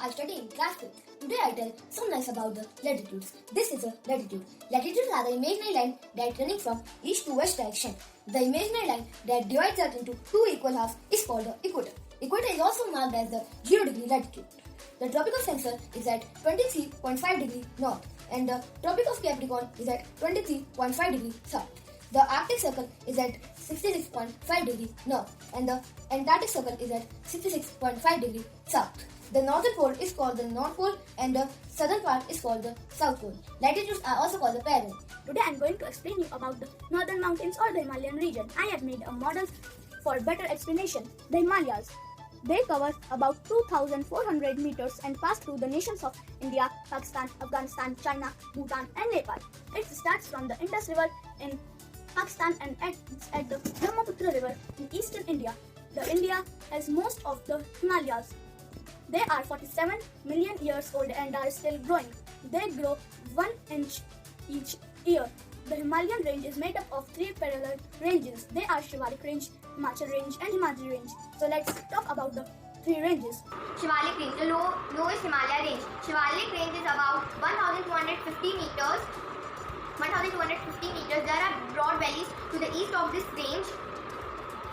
I study in class 5th. Today I tell some nice about the latitudes. This is a latitude. Latitudes are the imaginary line that running from east to west direction. The imaginary line that divides Earth into two equal halves is called the equator. Equator is also marked as the 0 degree latitude. The Tropic of Cancer is at 23.5 degree north and the Tropic of Capricorn is at 23.5 degree south. The Arctic Circle is at 66.5 degree north and the Antarctic Circle is at 66.5 degree south. The northern pole is called the North Pole and the southern part is called the South Pole. Latitudes are also called the parallel. Today I am going to explain you about the northern mountains or the Himalayan region. I have made a model for better explanation. The Himalayas. They cover about 2,400 meters and pass through the nations of India, Pakistan, Afghanistan, China, Bhutan and Nepal. It starts from the Indus River in Pakistan and ends at the Brahmaputra River in eastern India. The India has most of the Himalayas. They are 47 million years old and are still growing. They grow 1 inch each year. The Himalayan range is made up of 3 parallel ranges. They are Shivalik Range, Himachal Range and Himadri Range. So let's talk about the 3 ranges. Shivalik Range, the lowest Himalaya range. Shivalik Range is about 1,250 meters. 1,250 meters. There are broad valleys to the east of this range.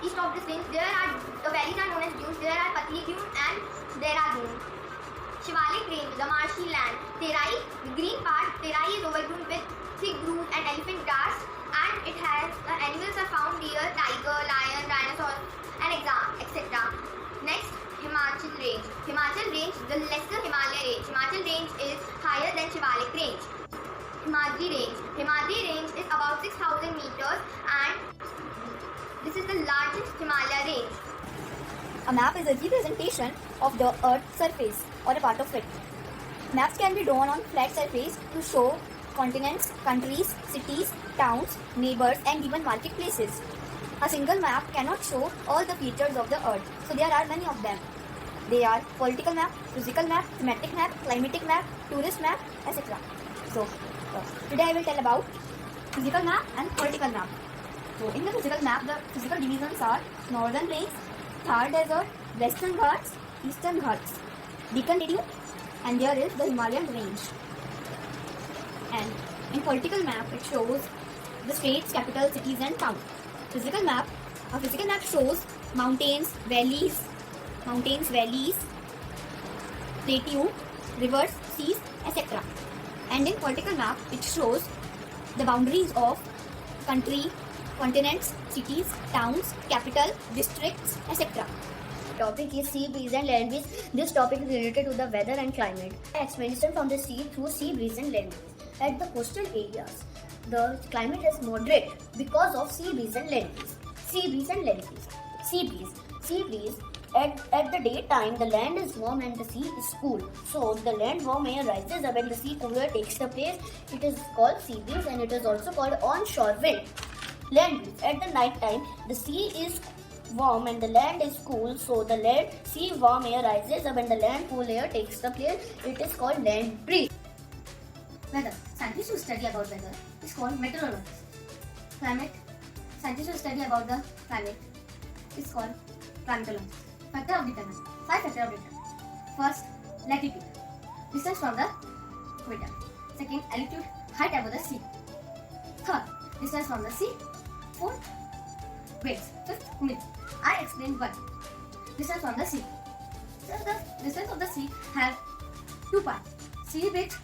The valleys are known as dunes. There are Patli Dune and there are dunes. Shivalik Range, the marshy land. Terai, the green part. Terai is overgrown with thick grooves and elephant grass, and it has animals are found here: tiger, lion, rhinoceros, and etc. Next, Himachal Range. Himachal Range, the lesser Himalaya range. Himachal Range is higher than Shivalik Range. Himadri Range. Himadri Range is about 6,000 meters and this is the largest Himalaya range. A map is a representation of the Earth's surface or a part of it. Maps can be drawn on flat surface to show continents, countries, cities, towns, neighbors and even marketplaces. A single map cannot show all the features of the Earth, so there are many of them. They are political map, physical map, thematic map, climatic map, tourist map, etc. So, today I will tell about physical map and political map. So, in the physical map, the physical divisions are Northern Plains, Thar Desert, Western Ghats, Eastern Ghats, Deccan Plateau, and there is the Himalayan range. And in political map, it shows the states, capitals, cities and towns. A physical map shows mountains, valleys, plateau, rivers, seas, etc. And in political map, it shows the boundaries of country, continents, cities, towns, capital, districts, etc. Topic is sea breeze and land breeze. This topic is related to the weather and climate. Expansion from the sea through sea breeze and land breeze. At the coastal areas, the climate is moderate because of sea breeze and land breeze. Sea breeze and land breeze. Sea breeze. At the daytime, the land is warm and the sea is cool. So the land warm air rises up and the sea cooler takes the place. It is called sea breeze and it is also called onshore wind. Land breeze. At the night time, the sea is warm and the land is cool, so the sea warm air rises up and the land cool air takes the place. It is called land breeze. Weather. Scientists who study about weather is called meteorologists. Climate. Scientists who study about the climate is called climatologists. Factor of determinant. 5 factors of determinant. First, latitude. Distance from the equator. Second, altitude. Height above the sea. Third, distance from the sea. Fourth, winds. Fifth, humidity. I explained one. Distance from the sea. So the distance of the sea have 2 parts: sea breeze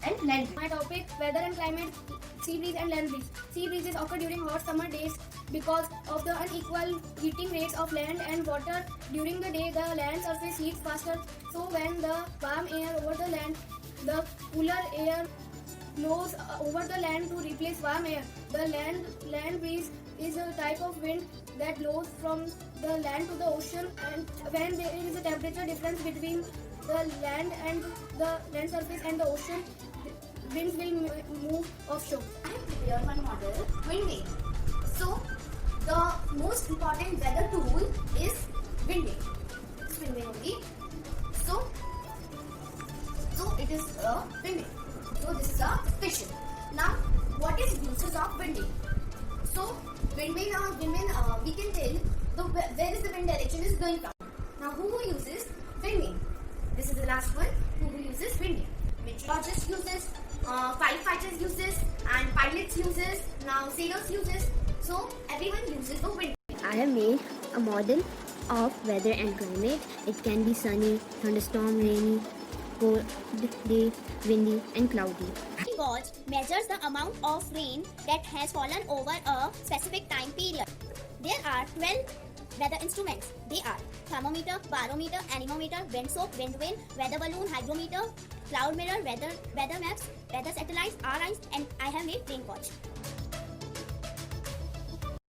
and land breeze. My topic: weather and climate, sea breeze and land breeze. Sea breezes occur during hot summer days because of the unequal heating rates of land and water. During the day, the land surface heats faster, so when the warm air over the land, the cooler air blows over the land to replace warm air. The land breeze is a type of wind that blows from the land to the ocean, and when there is a temperature difference between the land and the land surface and the ocean, winds will move offshore. I have prepared one model, wind wave. So, the most important weather tool is wind wave. This wind wave only. So it is a wind wave. So this is a question. Now, what is uses of wind wave? So, wind wave, we can tell where is the wind direction is going from. Now, who uses wind wave? This is the last one who uses wind. Meteorologist uses, firefighters uses, and pilots uses, now sailors uses. So everyone uses the wind. I have made a model of weather and climate. It can be sunny, thunderstorm, rainy, cold day, windy, and cloudy. Gauge measures the amount of rain that has fallen over a specific time period. There are 12 weather instruments. They are thermometer, barometer, anemometer, windscope, wind vane, weather balloon, hygrometer, cloud mirror, weather maps, weather satellites, RIs, and I have made rain gauge.